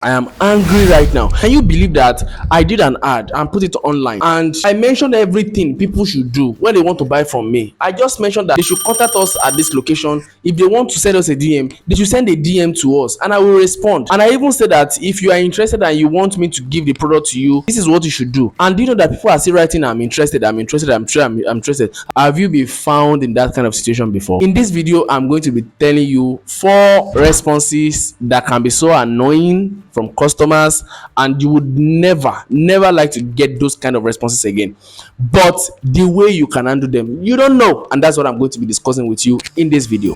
I am angry right now. Can you believe that I did an ad and put it online and I mentioned everything people should do when they want to buy from me? I just mentioned that they should contact us at this location. If they want to send us a DM, they should send a DM to us and I will respond. And I even said that if you are interested and you want me to give the product to you, this is what you should do. And do you know that people are still writing, I'm interested, I'm interested, I'm interested. Have you been found in that kind of situation before? In this video, I'm going to be telling you 4 responses that can be so annoying from customers and you would never like to get those kind of responses again, but the way you can handle them you don't know, and that's what I'm going to be discussing with you in this video.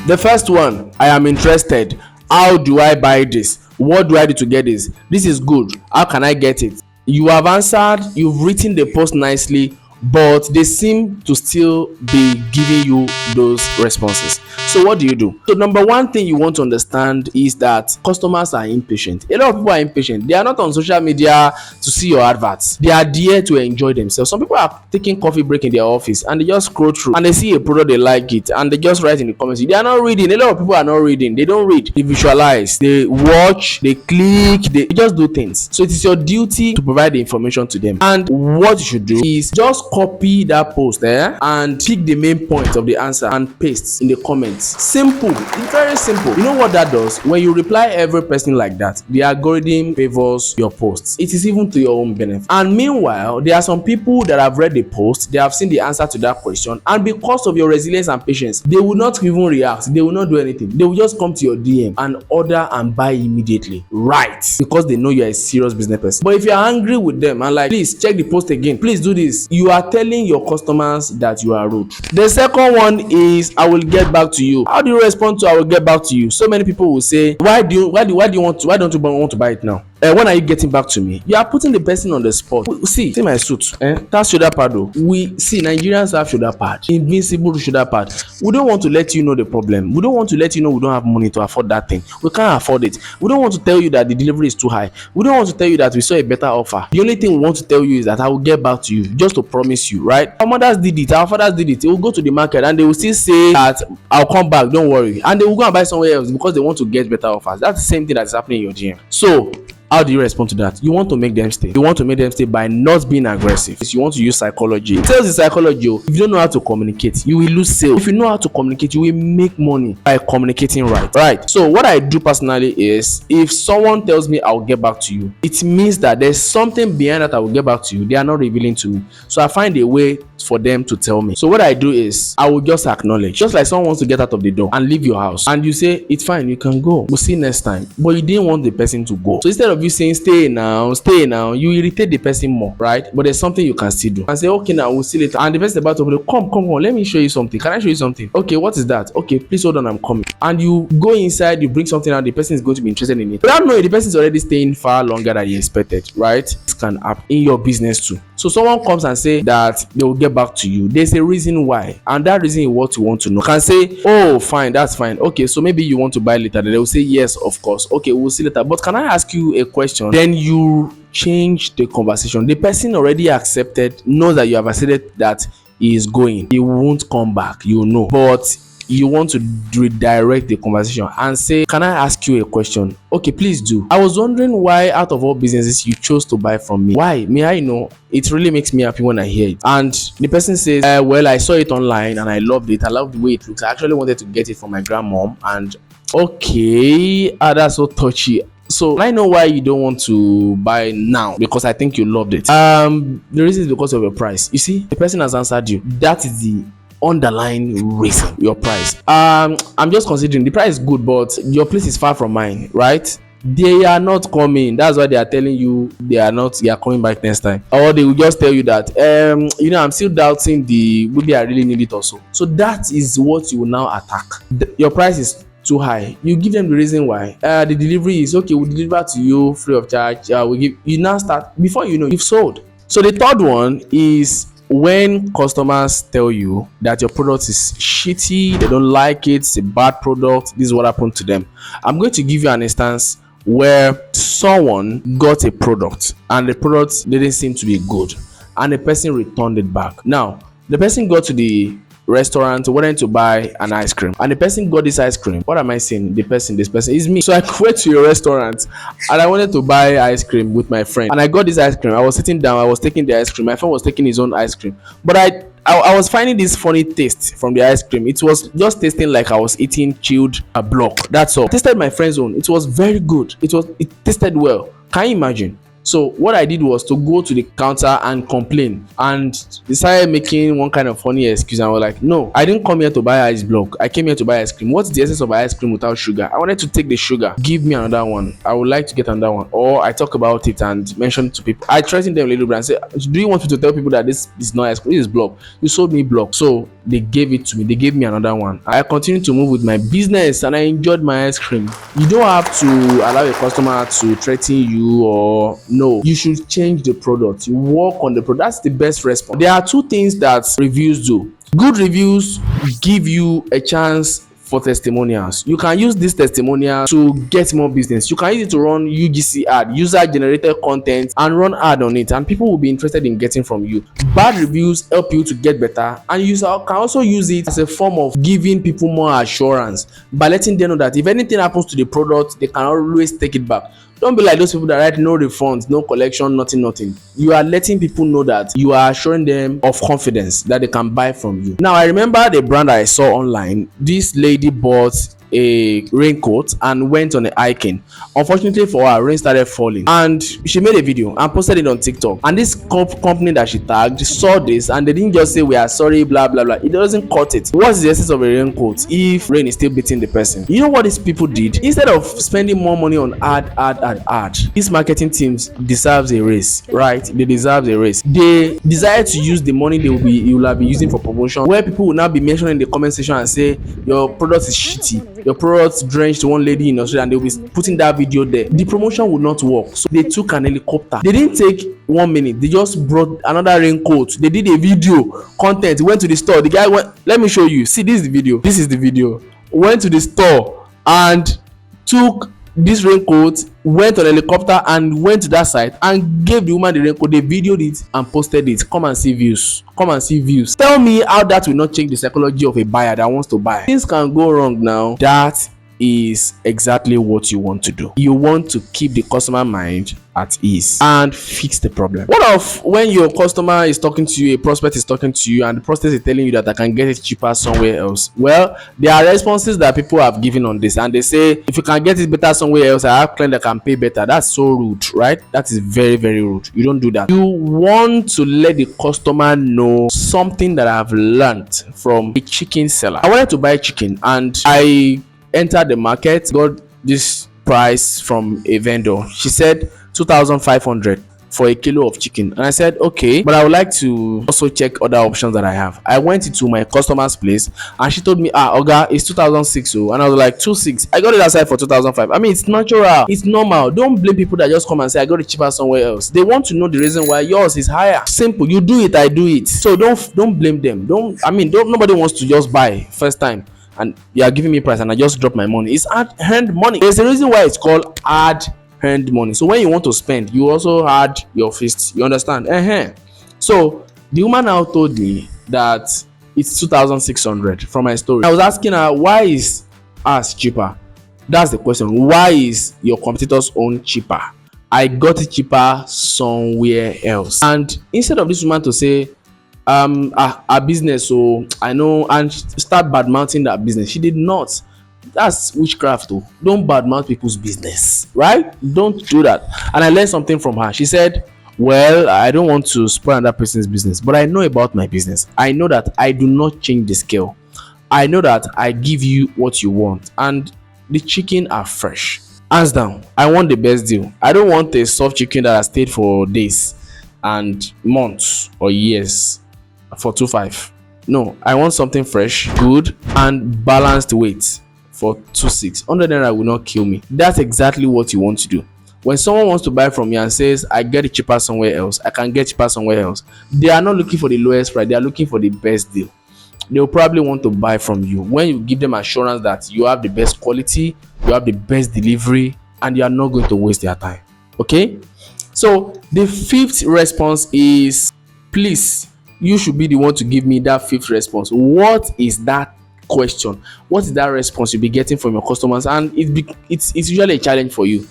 The first one: I am interested. How do I buy this? What do I do to get this? This is good. How can I get it? You have answered, you've written the post nicely, but they seem to still be giving you those responses. So what do you do? So number one thing you want to understand is that customers are impatient. A lot of people are impatient. They are not on social media to see your adverts. They are there to enjoy themselves. Some people are taking coffee break in their office and they just scroll through and they see a product, they like it, and they just write in the comments. They are not reading. A lot of people are not reading. They don't read. They visualize. They watch. They click. They just do things. So it is your duty to provide the information to them. And what you should do is just copy that post and pick the main point of the answer and paste in the comments. Simple. It's very simple. You know what that does? When you reply every person like that, the algorithm favors your posts. It is even to your own benefit. And meanwhile, there are some people that have read the post, they have seen the answer to that question, and because of your resilience and patience, they will not even react. They will not do anything. They will just come to your DM and order and buy immediately. Right. Because they know you are a serious business person. But if you are angry with them and like, please check the post again, please do this, you are telling your customers that you are rude. The second one is, I will get back to you. How do you respond to I will get back to you? So many people will say, why don't you want to buy it now? When are you getting back to me? You are putting the person on the spot. See my suit. That shoulder pad though. We see Nigerians have shoulder pad, invincible shoulder pad. We don't want to let you know the problem. We don't want to let you know we don't have money to afford that thing. We can't afford it. We don't want to tell you that the delivery is too high. We don't want to tell you that we saw a better offer. The only thing we want to tell you is that I will get back to you, just to promise you, right? Our mothers did it, our fathers did it. They will go to the market and they will still say that I'll come back, don't worry. And they will go and buy somewhere else because they want to get better offers. That's the same thing that is happening in your GM. So how do you respond to that? You want to make them stay. You want to make them stay by not being aggressive. You want to use psychology. Sales is psychology. If you don't know how to communicate, you will lose sales. If you know how to communicate, you will make money by communicating right. So what I do personally is, if someone tells me I'll get back to you, it means that there's something behind that I will get back to you they are not revealing to me. So I find a way for them to tell me. So what I do is, I will just acknowledge. Just like someone wants to get out of the door and leave your house and you say it's fine, you can go, we'll see you next time, but you didn't want the person to go. So instead of you saying stay now, you irritate the person more, right? But there's something you can still do and say, okay, now we'll see later. And the person about to go, come, let me show you something. Can I show you something? Okay, what is that? Okay, please hold on, I'm coming. And you go inside, you bring something out, the person is going to be interested in it. Without knowing, the person is already staying far longer than you expected, right? This can happen in your business too. So someone comes and say that they will get back to you. There's a reason why, and that reason is what you want to know. You can say, oh fine, that's fine. Okay, so maybe you want to buy later. Then they will say yes, of course. Okay, we'll see later. But can I ask you a question? Then you change the conversation. The person already accepted, knows that you have accepted that he is going. He won't come back, you know. But you want to redirect the conversation and say, can I ask you a question? Okay, please do. I was wondering why out of all businesses you chose to buy from me. Why? May I know? It really makes me happy when I hear it. And the person says, well, I saw it online and I loved it. I love the way it looks. I actually wanted to get it for my grandmom. And okay, that's so touchy. So I know why you don't want to buy now, because I think you loved it. The reason is because of your price. You see, the person has answered you. That is the underlying reason, your price. I'm just considering the price is good, but your place is far from mine, right? They are not coming. That's why they are telling you they are coming back next time. Or they will just tell you that I'm still doubting maybe I really need it also. So that is what you will now attack. Your price is too high. You give them the reason why. The delivery is okay, we'll deliver to you free of charge. We give you, now start, before you know, you've sold. So the third one is when customers tell you that your product is shitty, they don't like it, it's a bad product. This is what happened to them. I'm going to give you an instance where someone got a product and the product didn't seem to be good and the person returned it back. Now the person got to the restaurant wanted to buy an ice cream, and the person got this ice cream. What am I saying? This person is me. So I went to your restaurant and I wanted to buy ice cream with my friend, and I got this ice cream. I was sitting down, I was taking the ice cream, my friend was taking his own ice cream, but I was finding this funny taste from the ice cream. It was just tasting like I was eating chilled a block. That's all. I tasted my friend's own. It was very good. It tasted well. Can you imagine? So what I did was to go to the counter and complain, and decided making one kind of funny excuse. And I was like, no, I didn't come here to buy ice block. I came here to buy ice cream. What's the essence of ice cream without sugar? I wanted to take the sugar. Give me another one. I would like to get another one. Or I talk about it and mention to people. I threatened them a little bit and say, do you want me to tell people that this is not ice cream? This is block. You sold me block. So they gave it to me. They gave me another one. I continued to move with my business and I enjoyed my ice cream. You don't have to allow a customer to threaten you, or no. You should change the product. You work on the product. That's the best response. There are two things that reviews do. Good reviews give you a chance for testimonials. You can use this testimonial to get more business. You can use it to run UGC ad, user generated content, and run ad on it, and people will be interested in getting from you. Bad reviews help you to get better, and you can also use it as a form of giving people more assurance by letting them know that if anything happens to the product, they can always take it back. Don't be like those people that write no refunds, no collection, nothing. You are letting people know that you are assuring them of confidence that they can buy from you. Now, I remember the brand I saw online. This lady bought a raincoat and went on a hiking. Unfortunately for her, rain started falling, and she made a video and posted it on TikTok. And this company that she tagged saw this, and they didn't just say we are sorry, blah blah blah. It doesn't cut it. What's the essence of a raincoat if rain is still beating the person? You know what these people did? Instead of spending more money on ad, these marketing teams deserves a raise, right? They deserve a raise. They desire to use the money you will have been using for promotion, where people will now be mentioning in the comment section and say your product is shitty, your product drenched one lady in Australia, and they'll be putting that video there. The promotion would not work. So they took an helicopter. They didn't take 1 minute. They just brought another raincoat. They did a video content, went to the store. The guy went, let me show you. See, this is the video. This is the video. Went to the store and took this raincoat, went on a helicopter and went to that site and gave the woman the raincoat. They videoed it and posted it. Come and see views. Come and see views. Tell me how that will not change the psychology of a buyer that wants to buy. Things can go wrong now. That is exactly what you want to do. You want to keep the customer mind at ease and fix the problem. What of when your customer is talking to you, a prospect is talking to you, and the prospect is telling you that I can get it cheaper somewhere else? Well, there are responses that people have given on this, and they say if you can get it better somewhere else, I have clients that can pay better. That's so rude, right? That is very, very rude. You don't do that. You want to let the customer know something that I've learned from a chicken seller. I wanted to buy chicken, and I entered the market, got this price from a vendor. She said 2,500 for a kilo of chicken, and I said okay, but I would like to also check other options that I have. I went into my customer's place and she told me, Oga, it's 2,600. And I was like, 2,600? I got it outside for 2,500. I mean, it's natural, it's normal. Don't blame people that just come and say I got it cheaper somewhere else. They want to know the reason why yours is higher. Simple. You do it, I do it. So don't blame them. Nobody wants to just buy first time and you are giving me price and I just drop my money. It's hard earned money. There's a reason why it's called hard earned money. So when you want to spend, you also add your fists. You understand? So the woman now told me that it's 2,600 from my story. I was asking her, why is ours cheaper? That's the question. Why is your competitor's own cheaper? I got it cheaper somewhere else. And instead of this woman to say a business, so I know, and start bad mouthing that business, she did not. That's witchcraft though. Don't badmouth people's business, right? Don't do that. And I learned something from her. She said, well, I don't want to spoil another person's business, but I know about my business. I know that I do not change the scale. I know that I give you what you want, and the chicken are fresh. Hands down, I want the best deal. I don't want a soft chicken that has stayed for days and months or years for 2,500. No, I want something fresh, good, and balanced weight for 2,600. 100 naira will not kill me. That's exactly what you want to do. When someone wants to buy from you and says I get it cheaper somewhere else, I can get cheaper somewhere else, they are not looking for the lowest price. They are looking for the best deal. They'll probably want to buy from you when you give them assurance that you have the best quality, you have the best delivery, and you are not going to waste their time. Okay? So the fifth response is, please You should be the one to give me that fifth response. What is that question? What is that response you'll be getting from your customers? And it's usually a challenge for you.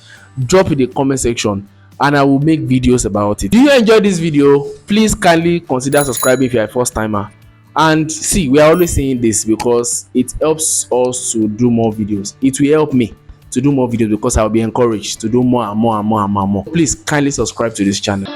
Drop in the comment section and I will make videos about it. Do you enjoy this video? Please kindly consider subscribing if you're a first timer. And see, we are always saying this because it helps us to do more videos. It will help me to do more videos because I'll be encouraged to do more and more and more and more and more. Please kindly subscribe to this channel.